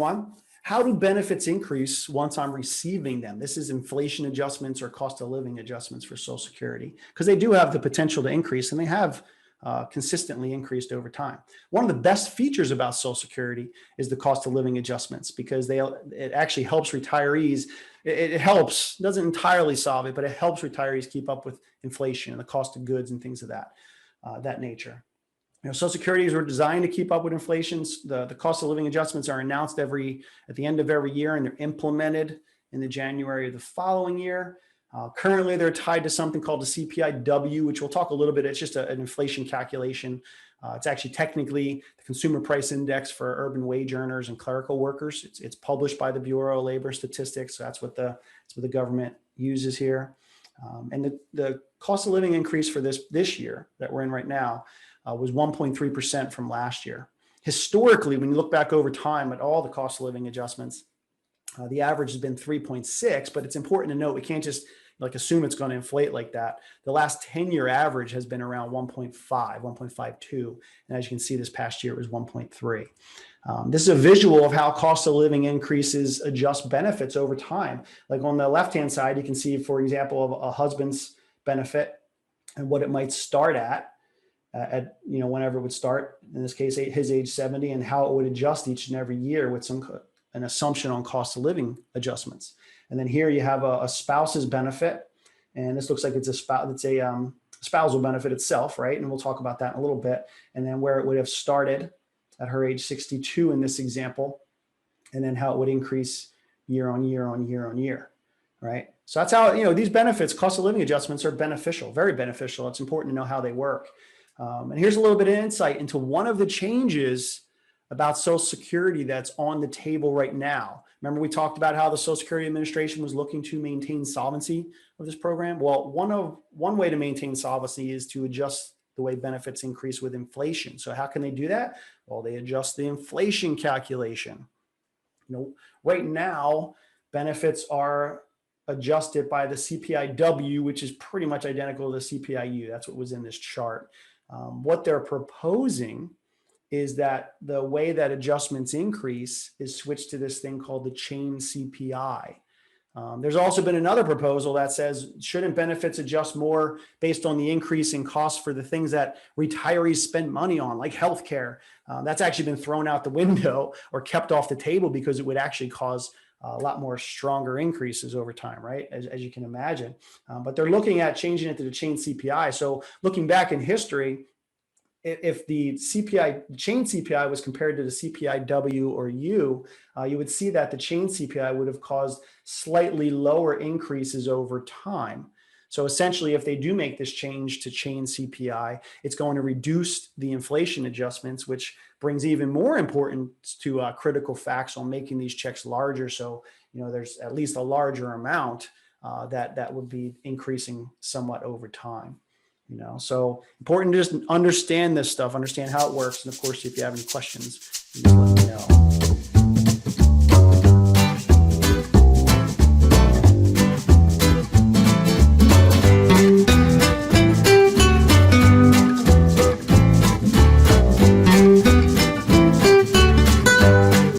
one. How do benefits increase once I'm receiving them? This is inflation adjustments or cost of living adjustments for Social Security, because they do have the potential to increase, and they have consistently increased over time. One of the best features about Social Security is the cost of living adjustments, because it actually helps retirees. It helps, doesn't entirely solve it, but it helps retirees keep up with inflation and the cost of goods and things of that nature. Social Securities were designed to keep up with inflation. The cost of living adjustments are announced at the end of every year, and they're implemented in the January of the following year. Currently, they're tied to something called the CPIW, which we'll talk a little bit. It's just an inflation calculation. It's actually technically the Consumer Price Index for urban wage earners and clerical workers. It's published by the Bureau of Labor Statistics. So that's what the government uses here. And the cost of living increase for this year that we're in right now was 1.3% from last year. Historically, when you look back over time at all the cost of living adjustments, the average has been 3.6, but it's important to note we can't just assume it's going to inflate like that. The last 10-year average has been around 1.5, 1.52. And as you can see, this past year it was 1.3. This is a visual of how cost of living increases adjust benefits over time. Like on the left-hand side, you can see, for example, of a husband's benefit and what it might start at whenever it would start, in this case, his age 70, and how it would adjust each and every year with an assumption on cost of living adjustments. And then here you have a spouse's benefit, and this looks like it's a spousal benefit itself, right? And we'll talk about that in a little bit. And then where it would have started at her age 62 in this example, and then how it would increase year on year on year on year, right? So that's how, these benefits, cost of living adjustments, are beneficial, very beneficial. It's important to know how they work. And here's a little bit of insight into one of the changes about Social Security that's on the table right now. Remember, we talked about how the Social Security Administration was looking to maintain solvency of this program. Well, one way to maintain solvency is to adjust the way benefits increase with inflation. So how can they do that? Well, they adjust the inflation calculation. Right now, benefits are adjusted by the CPIW, which is pretty much identical to the CPIU. That's what was in this chart. What they're proposing is that the way that adjustments increase is switched to this thing called the chain CPI. There's also been another proposal that says, shouldn't benefits adjust more based on the increase in costs for the things that retirees spend money on, like healthcare? That's actually been thrown out the window or kept off the table because it would actually cause a lot more stronger increases over time, right? As you can imagine. But they're looking at changing it to the chain CPI. So looking back in history, if the chain CPI was compared to the CPIW or U, you would see that the chain CPI would have caused slightly lower increases over time. So essentially, if they do make this change to chain CPI, it's going to reduce the inflation adjustments, which brings even more importance to critical facts on making these checks larger. So, there's at least a larger amount that would be increasing somewhat over time. So important to just understand this stuff, understand how it works. And of course, if you have any questions, you can let me know.